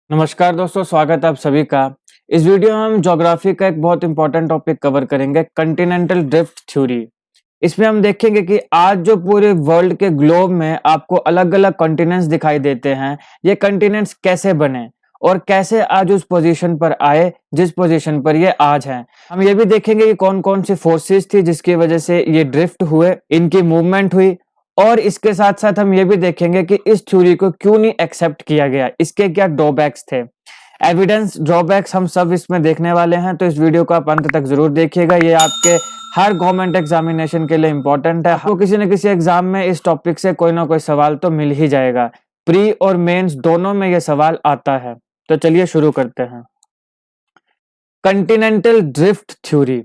नमस्कार दोस्तों, स्वागत है आप सभी का। इस वीडियो में हम ज्योग्राफी का एक बहुत इंपॉर्टेंट टॉपिक कवर करेंगे, कॉन्टिनेंटल ड्रिफ्ट थ्योरी। इसमें हम देखेंगे कि आज जो पूरे वर्ल्ड के ग्लोब में आपको अलग-अलग कॉन्टिनेंट्स दिखाई देते हैं, ये कॉन्टिनेंट्स कैसे बने और कैसे आज उस पोजीशन पर आए जिस पोजीशन पर ये आज हैं। हम ये भी देखेंगे कि कौन-कौन सी फोर्सेस थी जिसकी वजह से ये ड्रिफ्ट हुए, इनकी मूवमेंट हुई और इसके साथ-साथ हम ये भी देखेंगे कि इस थ्योरी को क्यों नहीं एक्सेप्ट किया गया, इसके क्या ड्रॉबैक्स थे। एविडेंस, ड्रॉबैक्स हम सब इसमें देखने वाले हैं, तो इस वीडियो को आप अंत तक जरूर देखिएगा। ये आपके हर गवर्नमेंट एग्जामिनेशन के लिए इंपॉर्टेंट है। आपको किसी न किसी एग्जाम में इस टॉपिक से कोई ना कोई सवाल तो मिल ही जाएगा। प्री और मेंस दोनों में ये सवाल आता है। तो चलिए शुरू करते हैं। कॉन्टिनेंटल ड्रिफ्ट थ्योरी,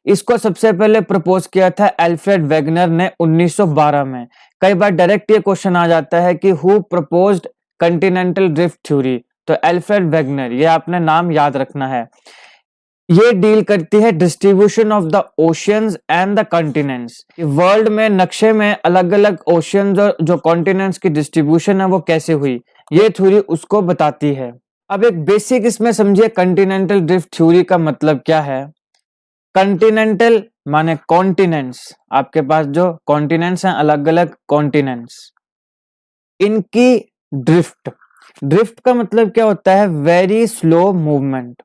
इसको सबसे पहले प्रपोज किया था अल्फ्रेड वेगनर ने 1912 में। कई बार डायरेक्ट ये क्वेश्चन आ जाता है कि who proposed continental drift theory, तो अल्फ्रेड वेगनर, ये आपने नाम याद रखना है। ये डील करती है distribution of the oceans and the continents. World में नक्शे में अलग अलग ओशियंस और जो कॉन्टिनेंट्स की डिस्ट्रीब्यूशन है वो कैसे हुई, ये थ्योरी उसको बताती है। अब एक बेसिक इसमें समझिए, कॉन्टिनेंटल ड्रिफ्ट थ्योरी का मतलब क्या है। कॉन्टिनेंटल माने कॉन्टिनेंट्स, आपके पास जो कॉन्टिनेंट्स हैं, अलग अलग कॉन्टिनेंट्स, इनकी ड्रिफ्ट। ड्रिफ्ट का मतलब क्या होता है? Very slow movement,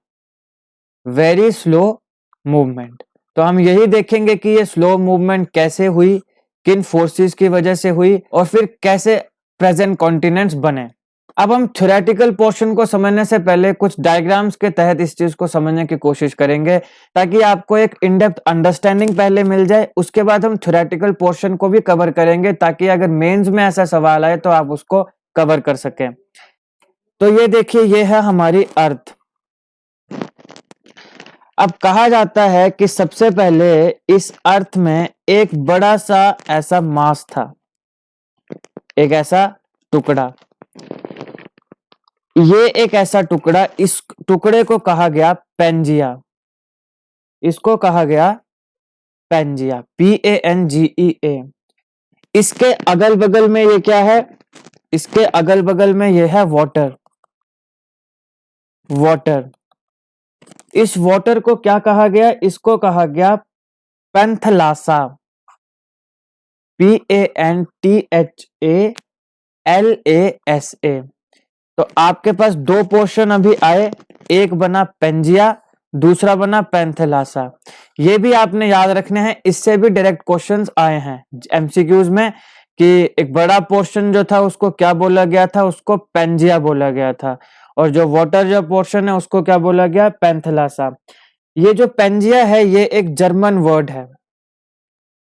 very slow movement. तो हम यही देखेंगे कि ये स्लो मूवमेंट कैसे हुई, किन फोर्सेस की वजह से हुई और फिर कैसे प्रेजेंट कॉन्टिनेंट्स बने। अब हम थ्योरेटिकल पोर्शन को समझने से पहले कुछ डायग्राम्स के तहत इस चीज को समझने की कोशिश करेंगे, ताकि आपको एक इन डेप्थ अंडरस्टैंडिंग पहले मिल जाए। उसके बाद हम थ्योरेटिकल पोर्शन को भी कवर करेंगे, ताकि अगर मेंस में ऐसा सवाल आए तो आप उसको कवर कर सकें। तो ये देखिए, ये है हमारी अर्थ। अब कहा जाता है कि सबसे पहले इस अर्थ में एक बड़ा सा ऐसा मास था, एक ऐसा टुकड़ा। ये एक ऐसा टुकड़ा, इस टुकड़े को कहा गया पेंजिया। इसको कहा गया पेंजिया, PANGEA। इसके अगल बगल में ये क्या है? इसके अगल बगल में ये है वाटर। वाटर, इस वाटर को क्या कहा गया? इसको कहा गया पैंथलासा, PANTHALASA। तो आपके पास दो पोर्शन अभी आए, एक बना पेंजिया, दूसरा बना पैंथेलासा। ये भी आपने याद रखने हैं, इससे भी डायरेक्ट क्वेश्चंस आए हैं एमसीक्यूज में कि एक बड़ा पोर्शन जो था उसको क्या बोला गया था? उसको पेंजिया बोला गया था, और जो वाटर जो पोर्शन है उसको क्या बोला गया? पैंथेलासा। ये जो पेंजिया है ये एक जर्मन वर्ड है,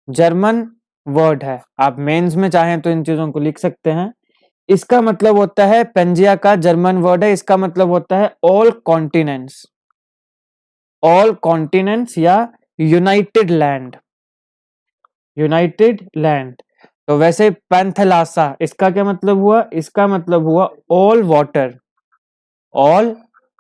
जर्मन वर्ड है। आप मेंस में चाहें तो इन चीजों को लिख सकते हैं। इसका मतलब होता है, पेंजिया का जर्मन वर्ड है, इसका मतलब होता है ऑल कॉन्टिनेंट्स, ऑल कॉन्टिनेंट्स या यूनाइटेड लैंड, यूनाइटेड लैंड। तो वैसे पैंथेलासा, इसका क्या मतलब हुआ? इसका मतलब हुआ ऑल वाटर, ऑल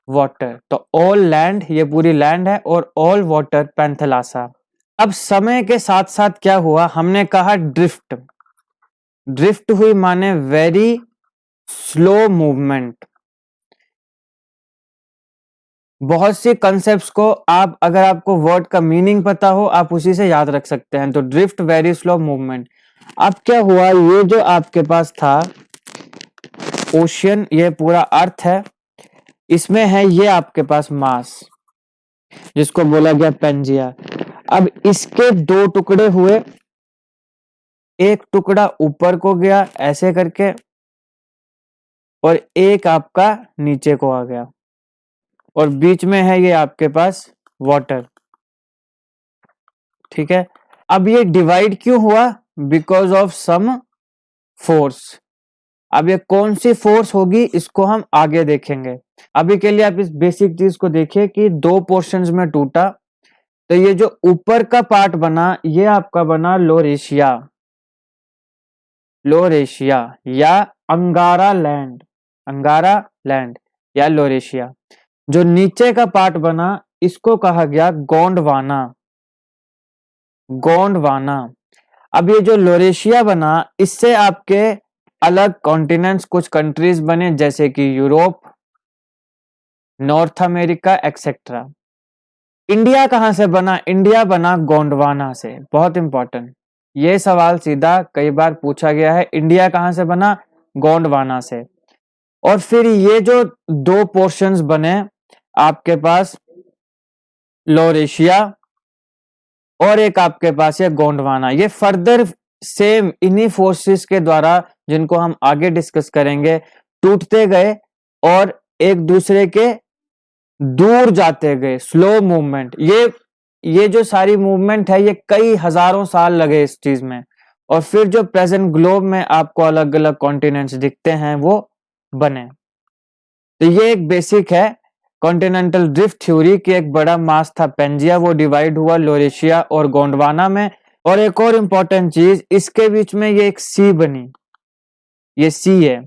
वाटर। तो ऑल लैंड, ये पूरी लैंड है, और ऑल वाटर पैंथेलासा। अब समय के साथ साथ क्या हुआ? हमने कहा ड्रिफ्ट, ड्रिफ्ट हुई माने वेरी स्लो मूवमेंट। बहुत सी कंसेप्ट्स को आप, अगर आपको वर्ड का मीनिंग पता हो, आप उसी से याद रख सकते हैं। तो ड्रिफ्ट, वेरी स्लो मूवमेंट। अब क्या हुआ? ये जो आपके पास था ओशियन, ये पूरा अर्थ है, इसमें है ये आपके पास मास, जिसको बोला गया पेंजिया। अब इसके दो टुकड़े हुए, एक टुकड़ा ऊपर को गया ऐसे करके, और एक आपका नीचे को आ गया, और बीच में है ये आपके पास वाटर। ठीक है। अब ये डिवाइड क्यों हुआ? Because of some force. अब ये कौन सी फोर्स होगी इसको हम आगे देखेंगे। अभी के लिए आप इस बेसिक चीज को देखिए कि दो पोर्शंस में टूटा। तो ये जो ऊपर का पार्ट बना, ये आपका बना लोरेशिया, लोरेशिया या अंगारा लैंड, अंगारा लैंड या लोरेशिया। जो नीचे का पार्ट बना, इसको कहा गया गोंडवाना, गोंडवाना। अब ये जो लोरेशिया बना, इससे आपके अलग कॉन्टिनेंट्स, कुछ कंट्रीज बने, जैसे कि Europe, north America etcetera. India कहां से बना? इंडिया बना गोंडवाना से। बहुत इंपॉर्टेंट, ये सवाल सीधा कई बार पूछा गया है। इंडिया कहां से बना? गोंडवाना से। और फिर ये जो दो पोर्शंस बने आपके पास, लॉरेशिया और एक आपके पास ये गोंडवाना, ये फर्दर सेम इन्हीं फोर्सेस के द्वारा, जिनको हम आगे डिस्कस करेंगे, टूटते गए और एक दूसरे के दूर जाते गए। स्लो मूवमेंट, ये जो सारी मूवमेंट है ये कई हजारों साल लगे इस चीज में, और फिर जो प्रेजेंट ग्लोब में आपको अलग अलग कॉन्टिनेंट्स दिखते हैं वो बने। तो ये एक बेसिक है कॉन्टिनेंटल ड्रिफ्ट थ्योरी की। एक बड़ा मास था पेंजिया, वो डिवाइड हुआ लोरेशिया और गोंडवाना में। और एक और इंपॉर्टेंट चीज, इसके बीच में ये एक सी बनी, ये सी है।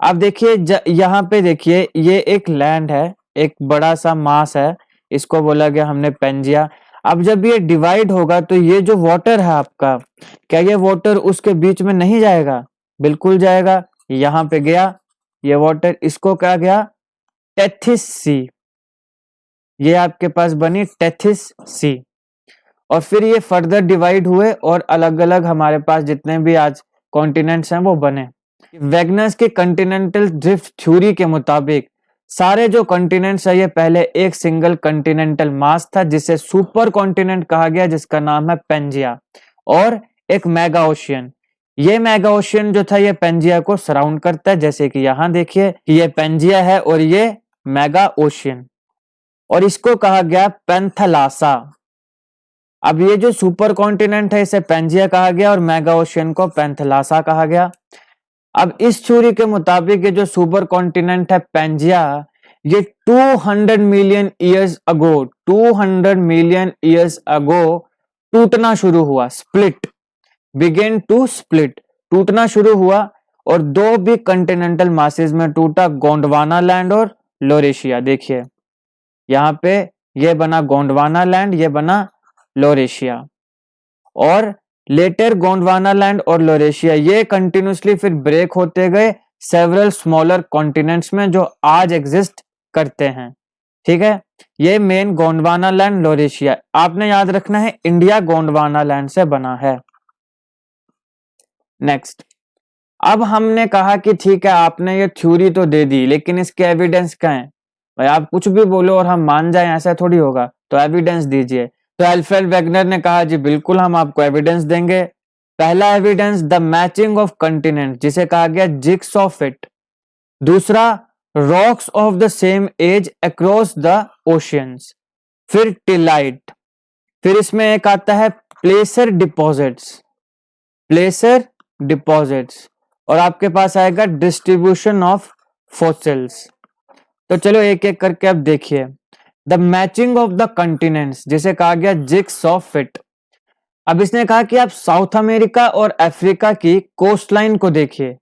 अब देखिए यहाँ पे देखिए, ये एक लैंड है, एक बड़ा सा मास है, इसको बोला गया हमने पेंजिया। अब जब ये डिवाइड होगा तो ये जो वाटर है आपका, क्या ये वाटर उसके बीच में नहीं जाएगा? बिल्कुल जाएगा। यहाँ पे गया ये वाटर, इसको क्या गया? Tethys sea. ये आपके पास बनी टेथिस सी। और फिर ये फर्दर डिवाइड हुए और अलग अलग हमारे पास जितने भी आज कॉन्टिनेंट्स हैं वो बने। वेगनर्स के कॉन्टिनेंटल ड्रिफ्ट थ्योरी के मुताबिक सारे जो कॉन्टिनेंट्स है ये पहले एक सिंगल कॉन्टिनेंटल मास था जिसे सुपर कॉन्टिनेंट कहा गया, जिसका नाम है पेंजिया, और एक मेगा ओशियन। ये मेगा ओशियन जो था ये पेंजिया को सराउंड करता है, जैसे कि यहाँ देखिए ये पेंजिया है और ये मेगा ओशियन, और इसको कहा गया पेंथलासा। अब ये जो सुपर कॉन्टिनेंट है इसे पेंजिया कहा गया और मेगा ओशियन को पेंथलासा कहा गया। अब इस थ्योरी के मुताबिक ये जो सुपर कॉन्टिनेंट है पेंजिया, ये 200 million years ago, 200 million years ago टूटना शुरू हुआ। स्प्लिट, बिगेन टू स्प्लिट, टूटना शुरू हुआ, और दो भी कॉन्टिनेंटल मासेस में टूटा, गोंडवाना लैंड और लोरेशिया। देखिए यहाँ पे ये बना गोंडवाना लैंड, ये बना लोरेशिया, और लेटर गोंडवाना लैंड और लोरेशिया ये कंटिन्यूसली फिर ब्रेक होते गए सेवरल स्मॉलर कॉन्टिनेंट्स में जो आज एग्जिस्ट करते हैं। ठीक है, ये मेन गोंडवाना लैंड, लोरेशिया। आपने याद रखना है इंडिया गोंडवाना लैंड से बना है। नेक्स्ट, अब हमने कहा कि ठीक है आपने ये थ्योरी तो दे दी, लेकिन इसके एविडेंस क्या है? भाई आप कुछ भी बोलो और हम मान जाएं ऐसा थोड़ी होगा, तो एविडेंस दीजिए। तो अल्फ्रेड वेगनर ने कहा जी बिल्कुल हम आपको एविडेंस देंगे। पहला evidence, the matching of continent, जिसे कहा गया जिग्सॉ फिट। दूसरा, rocks of the same age across the oceans. फिर टिलाइट। फिर इसमें एक आता है प्लेसर डिपॉजिट्स, प्लेसर डिपॉजिट्स, और आपके पास आएगा डिस्ट्रीब्यूशन ऑफ फॉसिल्स। तो चलो एक एक करके अब देखिए। The matching of the continents, जिसे कहा गया जिग्सॉ फिट। अब इसने कहा कि आप साउथ अमेरिका और अफ्रीका की कोस्ट लाइन को देखिए,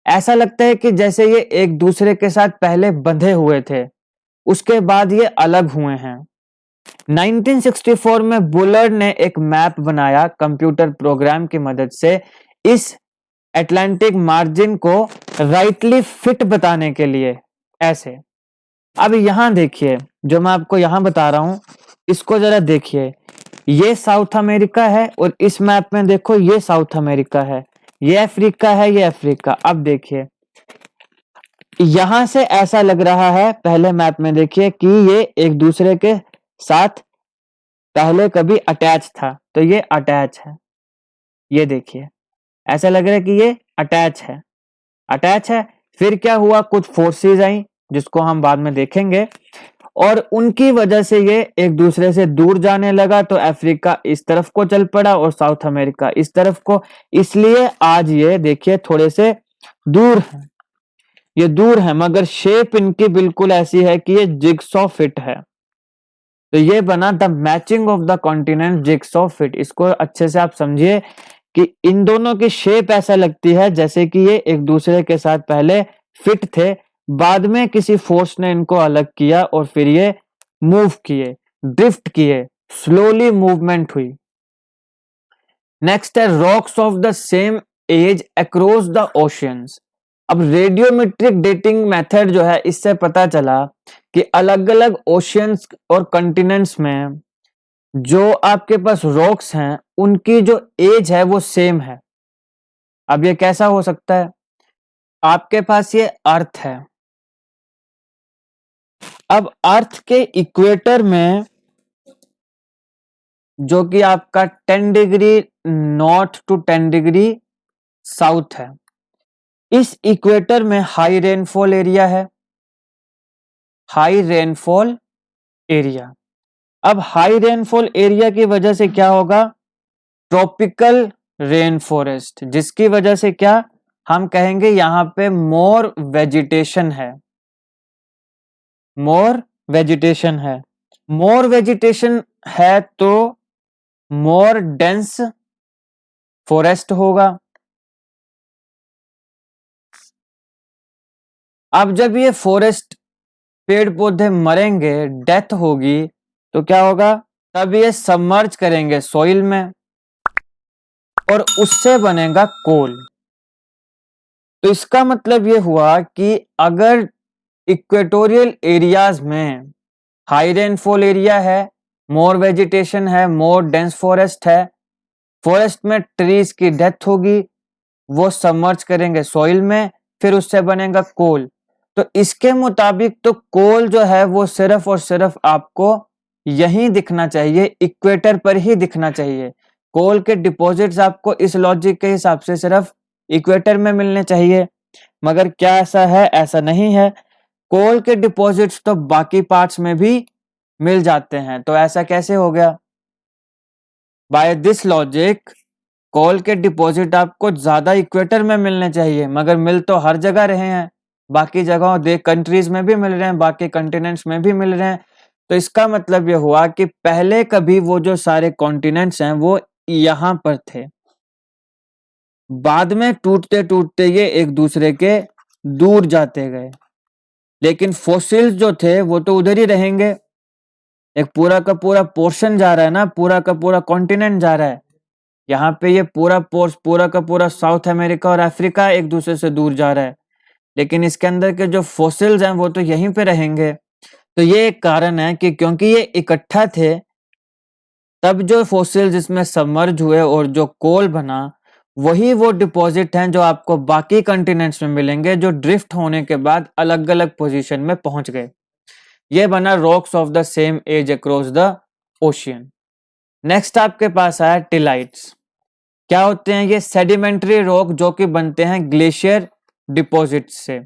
ऐसा लगता है कि जैसे ये एक दूसरे के साथ पहले बंधे हुए थे, उसके बाद ये अलग हुए हैं। 1964 में बुलर्ड ने एक मैप बनाया कंप्यूटर प्रोग्राम की मदद से, इस अटलांटिक मार्जिन को राइटली फिट बताने के लिए। ऐसे अब यहां देखिए, जो मैं आपको यहां बता रहा हूं इसको जरा देखिए, ये साउथ अमेरिका है और इस मैप में देखो ये साउथ अमेरिका है, ये अफ्रीका है, ये अफ्रीका। अब देखिए यहां से ऐसा लग रहा है पहले मैप में देखिए कि ये एक दूसरे के साथ पहले कभी अटैच था, तो ये अटैच है। ये देखिए ऐसा लग रहा है कि ये अटैच है, अटैच है। फिर क्या हुआ, कुछ फोर्सेस आई जिसको हम बाद में देखेंगे, और उनकी वजह से ये एक दूसरे से दूर जाने लगा। तो अफ्रीका इस तरफ को चल पड़ा और साउथ अमेरिका इस तरफ को, इसलिए आज ये देखिए थोड़े से दूर है, ये दूर है, मगर शेप इनकी बिल्कुल ऐसी है कि ये जिग्सॉ फिट है। तो ये बना the matching of the continent jigsaw fit. इसको अच्छे से आप समझिए कि इन दोनों की शेप ऐसा लगती है जैसे कि ये एक दूसरे के साथ पहले फिट थे, बाद में किसी फोर्स ने इनको अलग किया और फिर ये मूव किए, ड्रिफ्ट किए, स्लोली मूवमेंट हुई। नेक्स्ट है rocks of the same age across the oceans. अब रेडियोमेट्रिक डेटिंग मेथड जो है, इससे पता चला कि अलग अलग ओशियंस और कॉन्टिनेंट्स में जो आपके पास रॉक्स हैं उनकी जो एज है वो सेम है। अब ये कैसा हो सकता है? आपके पास ये अर्थ है, अब अर्थ के इक्वेटर में जो कि आपका 10 degree north to 10 degree south है, इस इक्वेटर में हाई रेनफॉल एरिया है, हाई रेनफॉल एरिया। अब हाई रेनफॉल एरिया की वजह से क्या होगा? ट्रॉपिकल रेन फॉरेस्ट, जिसकी वजह से क्या हम कहेंगे, यहां पे मोर वेजिटेशन है, मोर वेजिटेशन है। मोर वेजिटेशन है तो मोर डेंस फॉरेस्ट होगा। अब जब ये फॉरेस्ट पेड़ पौधे मरेंगे, डेथ होगी, तो क्या होगा? तब ये सबमर्ज करेंगे सॉइल में और उससे बनेगा कोल। तो इसका मतलब ये हुआ कि अगर इक्वेटोरियल एरियाज में हाई रेनफॉल एरिया है, मोर वेजिटेशन है, मोर डेंस फॉरेस्ट है, फॉरेस्ट में ट्रीज की डेथ होगी, वो सबमर्ज करेंगे सॉइल में, फिर उससे बनेगा कोल। तो इसके मुताबिक तो कोल जो है वो सिर्फ और सिर्फ आपको यहीं दिखना चाहिए, इक्वेटर पर ही दिखना चाहिए। कोल के डिपॉजिट्स आपको इस लॉजिक के हिसाब से सिर्फ इक्वेटर में मिलने चाहिए, मगर क्या ऐसा है? ऐसा नहीं है। कोल के डिपॉजिट्स तो बाकी पार्ट्स में भी मिल जाते हैं। तो ऐसा कैसे हो गया? बाय दिस लॉजिक कोल के डिपॉजिट आपको ज्यादा इक्वेटर में मिलने चाहिए, मगर मिल तो हर जगह रहे हैं, बाकी जगहों कंट्रीज में भी मिल रहे हैं, बाकी कॉन्टिनेंट्स में भी मिल रहे हैं। तो इसका मतलब यह हुआ कि पहले कभी वो जो सारे कॉन्टिनेंट्स हैं वो यहां पर थे, बाद में टूटते टूटते ये एक दूसरे के दूर जाते गए, लेकिन फॉसिल्स जो थे वो तो उधर ही रहेंगे। एक पूरा का पूरा पोर्शन जा रहा है ना, पूरा का पूरा कॉन्टिनेंट जा रहा है, यहाँ पे ये पूरा का पूरा साउथ अमेरिका और अफ्रीका एक दूसरे से दूर जा रहा है, लेकिन इसके अंदर के जो फॉसिल्स हैं वो तो यहीं पे रहेंगे। तो ये एक कारण है कि क्योंकि ये इकट्ठा थे, तब जो फॉसिल्स इसमें सबमर्ज हुए और जो कोल बना, वही वो डिपॉजिट हैं जो आपको बाकी कॉन्टिनेंट्स में मिलेंगे, जो ड्रिफ्ट होने के बाद अलग अलग पोजीशन में पहुंच गए। ये बना rocks of the same age across the ocean. Next आपके पास आया टिलाइट्स। क्या होते हैं ये? सेडिमेंट्री रॉक जो कि बनते हैं ग्लेशियर डिपॉजिट से।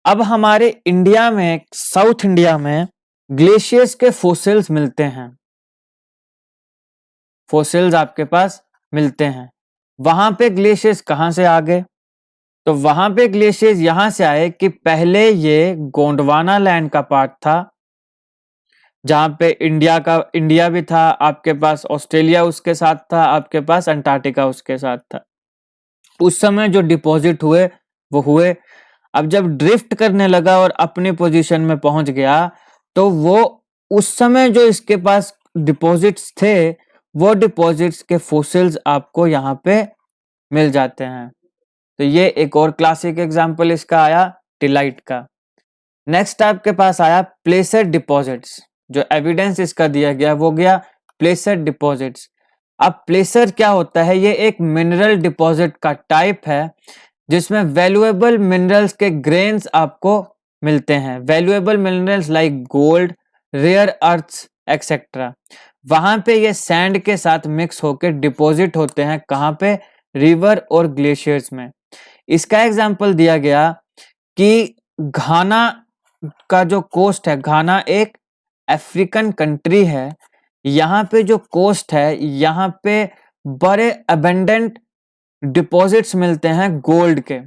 अब हमारे इंडिया में, साउथ इंडिया में ग्लेशियर्स के फोसिल्स मिलते हैं, फोसिल्स आपके पास मिलते हैं। वहां पे ग्लेशियर्स कहां से आ गए? तो वहां पे ग्लेशियर्स यहां से आए कि पहले ये गोंडवाना लैंड का पार्ट था, जहां पे इंडिया भी था, आपके पास ऑस्ट्रेलिया उसके साथ था, आपके पास अंटार्कटिका उसके साथ था। उस समय जो डिपॉजिट हुए वो हुए। अब जब ड्रिफ्ट करने लगा और अपनी पोजीशन में पहुंच गया, तो वो उस समय जो इसके पास डिपॉजिट्स थे, वो डिपॉजिट्स के फोसिल्स आपको यहाँ पे मिल जाते हैं। तो ये एक और क्लासिक एग्जांपल इसका आया टिलाइट का। नेक्स्ट आपके पास आया प्लेसर डिपॉजिट्स। जो एविडेंस इसका दिया गया वो गया प्लेसर डिपॉजिट्स। अब प्लेसर क्या होता है? ये एक मिनरल डिपॉजिट का टाइप है जिसमें वैल्यूएबल मिनरल्स के ग्रेन्स आपको मिलते हैं, valuable minerals like gold, rare earths et cetera. वहां पे ये सैंड के साथ मिक्स होकर डिपॉजिट होते हैं, कहां पे? रिवर और ग्लेशियर्स में। इसका एग्जांपल दिया गया कि घाना का जो कोस्ट है, घाना एक अफ्रीकन कंट्री है, यहाँ पे जो कोस्ट है, यहाँ पे बड़े अबेंडेंट डिपॉजिट्स मिलते हैं गोल्ड के,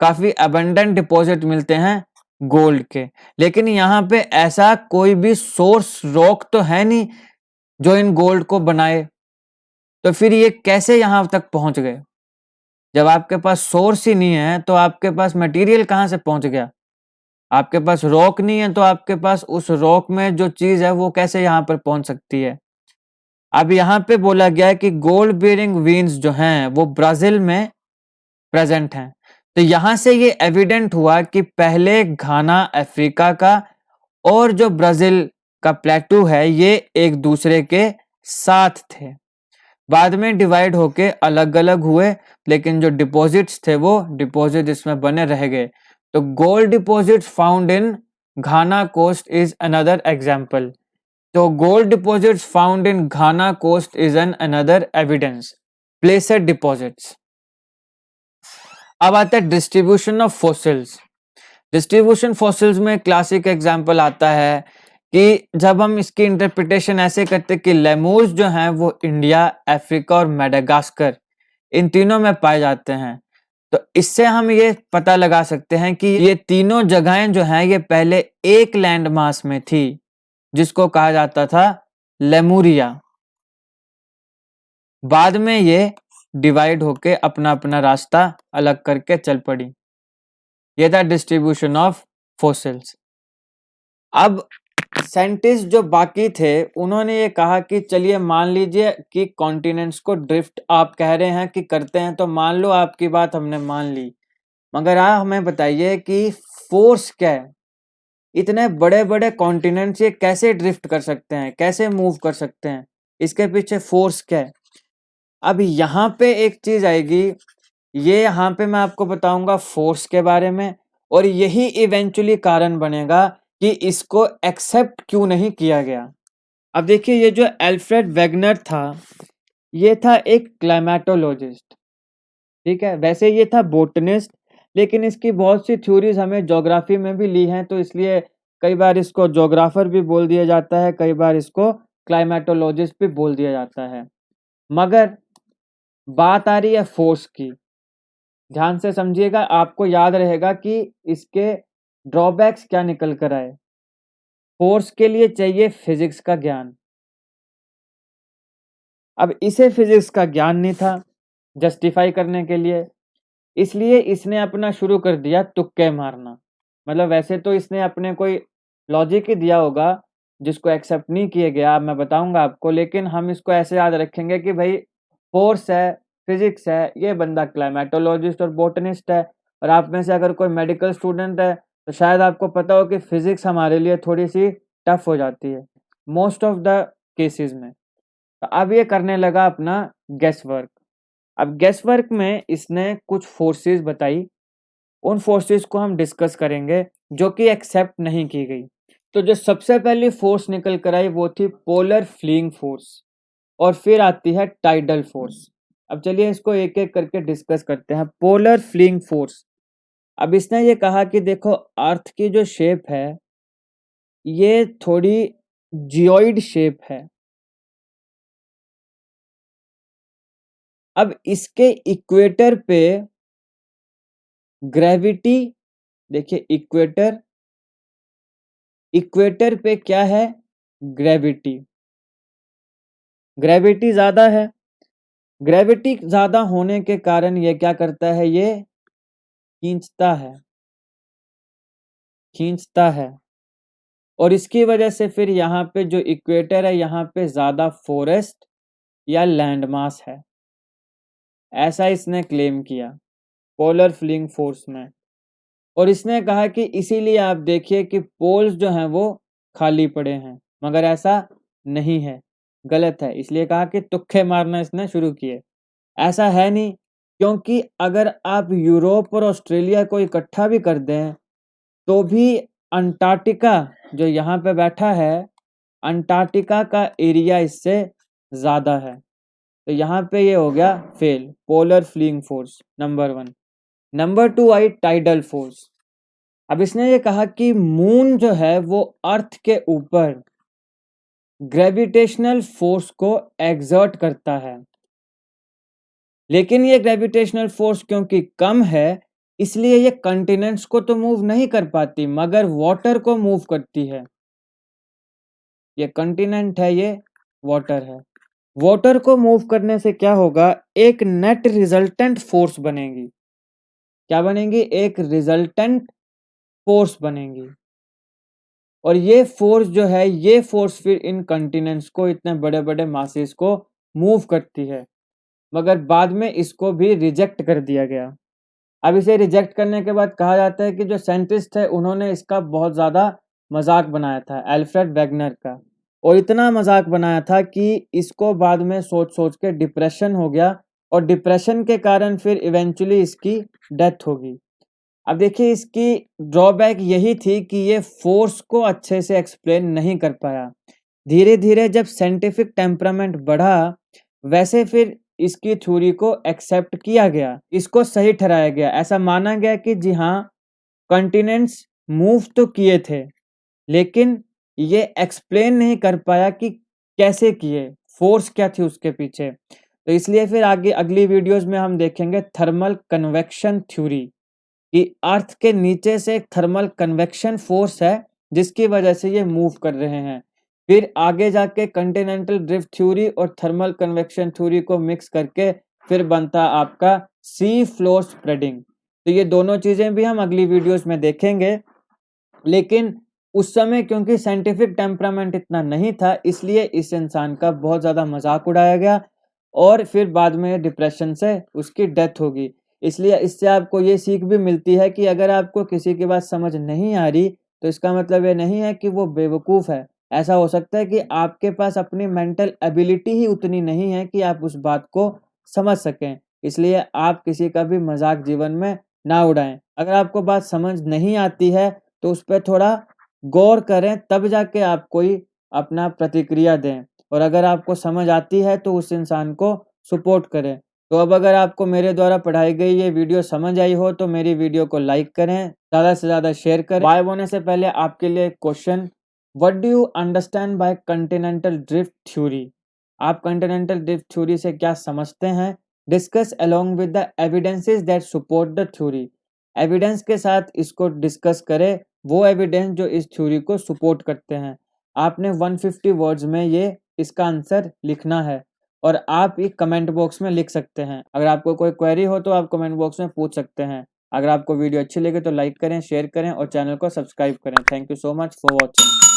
काफी अबेंडेंट डिपॉजिट मिलते हैं गोल्ड के, लेकिन यहाँ पे ऐसा कोई भी सोर्स रॉक तो है नहीं जो इन गोल्ड को बनाए। तो फिर ये कैसे यहाँ तक पहुंच गए? जब आपके पास सोर्स ही नहीं है तो आपके पास मटेरियल कहाँ से पहुंच गया? आपके पास रॉक नहीं है तो आपके पास उस रॉक में जो चीज है वो कैसे यहाँ पर पहुंच सकती है? अब यहाँ पे बोला गया है कि गोल्ड बेरिंग वेन्स जो हैं वो ब्राजील में प्रेजेंट हैं। तो यहां से ये एविडेंट हुआ कि पहले घाना अफ्रीका का और जो ब्राजील का प्लेटू है ये एक दूसरे के साथ थे। बाद में डिवाइड होके अलग अलग हुए, लेकिन जो डिपॉजिट्स थे वो डिपॉजिट इसमें बने रह गए। तो gold deposits found in Ghana coast is another example. तो gold deposits found in Ghana coast is an another evidence. Placed deposits. अब आता है distribution of fossils. Distribution fossils में क्लासिक एग्जाम्पल आता है कि जब हम इसकी इंटरप्रिटेशन ऐसे करते कि लेमूर्स जो हैं वो इंडिया, अफ्रीका और मेडागास्कर इन तीनों में पाए जाते हैं। तो इससे हम ये पता लगा सकते हैं कि ये तीनों जगहें जो हैं ये पहले एक लैंड मास में थी जिसको कहा जाता था लेमुरिया। बाद में ये डिवाइड होके अपना अपना रास्ता अलग करके चल पड़ी। ये था डिस्ट्रीब्यूशन ऑफ फॉसिल्स। अब साइंटिस्ट जो बाकी थे उन्होंने ये कहा कि चलिए मान लीजिए कि कॉन्टिनेंट्स को ड्रिफ्ट आप कह रहे हैं कि करते हैं, तो मान लो आपकी बात हमने मान ली, मगर आप हमें बताइए कि फोर्स क्या है। इतने बड़े बड़े कॉन्टिनेंट्स ये कैसे ड्रिफ्ट कर सकते हैं, कैसे मूव कर सकते हैं, इसके पीछे फोर्स क्या है। अब यहाँ पे एक चीज आएगी, ये यहाँ पे मैं आपको बताऊंगा फोर्स के बारे में, और यही इवेंचुअली कारण बनेगा कि इसको एक्सेप्ट क्यों नहीं किया गया। अब देखिए ये जो एल्फ्रेड वेगनर था ये था एक क्लाइमेटोलॉजिस्ट, ठीक है। वैसे ये था बोटनिस्ट, लेकिन इसकी बहुत सी थ्योरीज हमें ज्योग्राफी में भी ली हैं, तो इसलिए कई बार इसको ज्योग्राफर भी बोल दिया जाता है, कई बार इसको क्लाइमेटोलॉजिस्ट भी बोल दिया जाता है। मगर बात आ रही है फोर्स की, ध्यान से समझिएगा, आपको याद रहेगा कि इसके ड्रॉबैक्स क्या निकल कर आए। फोर्स के लिए चाहिए फिजिक्स का ज्ञान। अब इसे फिजिक्स का ज्ञान नहीं था जस्टिफाई करने के लिए, इसलिए इसने अपना शुरू कर दिया तुक्के मारना। मतलब वैसे तो इसने अपने कोई लॉजिक ही दिया होगा जिसको एक्सेप्ट नहीं किया गया, अब मैं बताऊंगा आपको, लेकिन हम इसको ऐसे याद रखेंगे कि भाई फोर्स है, फिजिक्स है, ये बंदा क्लाइमेटोलॉजिस्ट और बोटनिस्ट है। और आप में से अगर कोई मेडिकल स्टूडेंट है तो शायद आपको पता हो कि फिजिक्स हमारे लिए थोड़ी सी टफ हो जाती है मोस्ट ऑफ द केसेस में। तो अब ये करने लगा अपना गेस वर्क। अब गेस वर्क में इसने कुछ फोर्सेस बताई, उन फोर्सेस को हम डिस्कस करेंगे जो कि एक्सेप्ट नहीं की गई। तो जो सबसे पहली फोर्स निकल कर आई वो थी पोलर फ्लीइंग फोर्स, और फिर आती है टाइडल फोर्स। अब चलिए इसको एक एक करके डिस्कस करते हैं। पोलर फ्लीइंग फोर्स, अब इसने ये कहा कि देखो अर्थ की जो शेप है ये थोड़ी जियोइड शेप है। अब इसके इक्वेटर पे ग्रेविटी, देखिए इक्वेटर, इक्वेटर पे क्या है, ग्रेविटी, ग्रेविटी ज्यादा है। ग्रेविटी ज्यादा होने के कारण ये क्या करता है, ये खींचता है, खींचता है। और इसकी वजह से फिर यहाँ पे जो इक्वेटर है यहाँ पे ज्यादा फॉरेस्ट या लैंड मास है, ऐसा इसने क्लेम किया पोलर फ्लीइंग फोर्स में। और इसने कहा कि इसीलिए आप देखिए कि पोल्स जो हैं वो खाली पड़े हैं, मगर ऐसा नहीं है, गलत है। इसलिए कहा कि तुक्के मारना इसने शुरू किए, ऐसा है नहीं। क्योंकि अगर आप यूरोप और ऑस्ट्रेलिया को इकट्ठा भी कर दें तो भी अंटार्कटिका जो यहाँ पे बैठा है, अंटार्कटिका का एरिया इससे ज्यादा है। तो यहाँ पे ये हो गया fail, polar fleeing force number 1। Number 2 आई टाइडल फोर्स। अब इसने ये कहा कि मून जो है वो अर्थ के ऊपर ग्रेविटेशनल फोर्स को एक्सर्ट करता है, लेकिन ये ग्रेविटेशनल फोर्स क्योंकि कम है इसलिए ये कंटिनेंट्स को तो मूव नहीं कर पाती मगर वाटर को मूव करती है। ये कंटिनेंट है, ये वाटर है। वाटर को मूव करने से क्या होगा, एक नेट रिजल्टेंट फोर्स बनेगी। क्या बनेगी, एक रिजल्टेंट फोर्स बनेगी। और ये फोर्स जो है, ये फोर्स फिर इन कंटिनेंट्स को, इतने बड़े बड़े मासेस को मूव करती है, मगर बाद में इसको भी रिजेक्ट कर दिया गया। अब इसे रिजेक्ट करने के बाद कहा जाता है कि जो साइंटिस्ट है उन्होंने इसका बहुत ज़्यादा मजाक बनाया था एल्फ्रेड वेगनर का, और इतना मजाक बनाया था कि इसको बाद में सोच सोच के डिप्रेशन हो गया, और डिप्रेशन के कारण फिर इवेंचुअली इसकी डेथ होगी। अब देखिए इसकी ड्रॉबैक यही थी कि ये फोर्स को अच्छे से एक्सप्लेन नहीं कर पाया। धीरे धीरे जब साइंटिफिक टेम्परामेंट बढ़ा, वैसे फिर इसकी थ्योरी को एक्सेप्ट किया गया, इसको सही ठहराया गया। ऐसा माना गया कि जी हाँ, कॉन्टिनेंट्स मूव तो किए थे, लेकिन ये एक्सप्लेन नहीं कर पाया कि कैसे किए, फोर्स क्या थी उसके पीछे। तो इसलिए फिर आगे अगली वीडियोस में हम देखेंगे थर्मल कन्वेक्शन थ्योरी, कि अर्थ के नीचे से एक थर्मल कन्वेक्शन फोर्स है जिसकी वजह से ये मूव कर रहे हैं। फिर आगे जाके कॉन्टिनेंटल ड्रिफ्ट थ्योरी और थर्मल कन्वेक्शन थ्योरी को मिक्स करके फिर बनता आपका सी फ्लोर स्प्रेडिंग। तो ये दोनों चीजें भी हम अगली वीडियोस में देखेंगे, लेकिन उस समय क्योंकि साइंटिफिक टेम्परामेंट इतना नहीं था, इसलिए इस इंसान का बहुत ज़्यादा मजाक उड़ाया गया, और फिर बाद में डिप्रेशन से उसकी डेथ होगी। इसलिए इससे आपको ये सीख भी मिलती है कि अगर आपको किसी की बात समझ नहीं आ रही, तो इसका मतलब ये नहीं है कि वो बेवकूफ़ है। ऐसा हो सकता है कि आपके पास अपनी मेंटल एबिलिटी ही उतनी नहीं है कि आप उस बात को समझ सकें। इसलिए आप किसी का भी मजाक जीवन में ना उड़ाएं। अगर आपको बात समझ नहीं आती है तो उस पर थोड़ा गौर करें, तब जाके आप कोई अपना प्रतिक्रिया दें, और अगर आपको समझ आती है तो उस इंसान को सपोर्ट करें। तो अब अगर आपको मेरे द्वारा पढ़ाई गई ये वीडियो समझ आई हो तो मेरी वीडियो को लाइक करें, ज़्यादा से ज़्यादा शेयर करें। बाय होने से पहले आपके लिए एक question, what do you understand by continental drift theory? आप कॉन्टिनेंटल ड्रिफ्ट थ्योरी से क्या समझते हैं? Discuss along with the evidences that support the theory. Evidence के साथ इसको डिस्कस करें, वो एविडेंस जो इस थ्योरी को सपोर्ट करते हैं। आपने 150 वर्ड्स में ये इसका आंसर लिखना है, और आप ये कमेंट बॉक्स में लिख सकते हैं। अगर आपको कोई क्वेरी हो तो आप कमेंट बॉक्स में पूछ सकते हैं। अगर आपको वीडियो अच्छी लगे तो लाइक करें, शेयर करें और चैनल को सब्सक्राइब करें। Thank you so much for watching.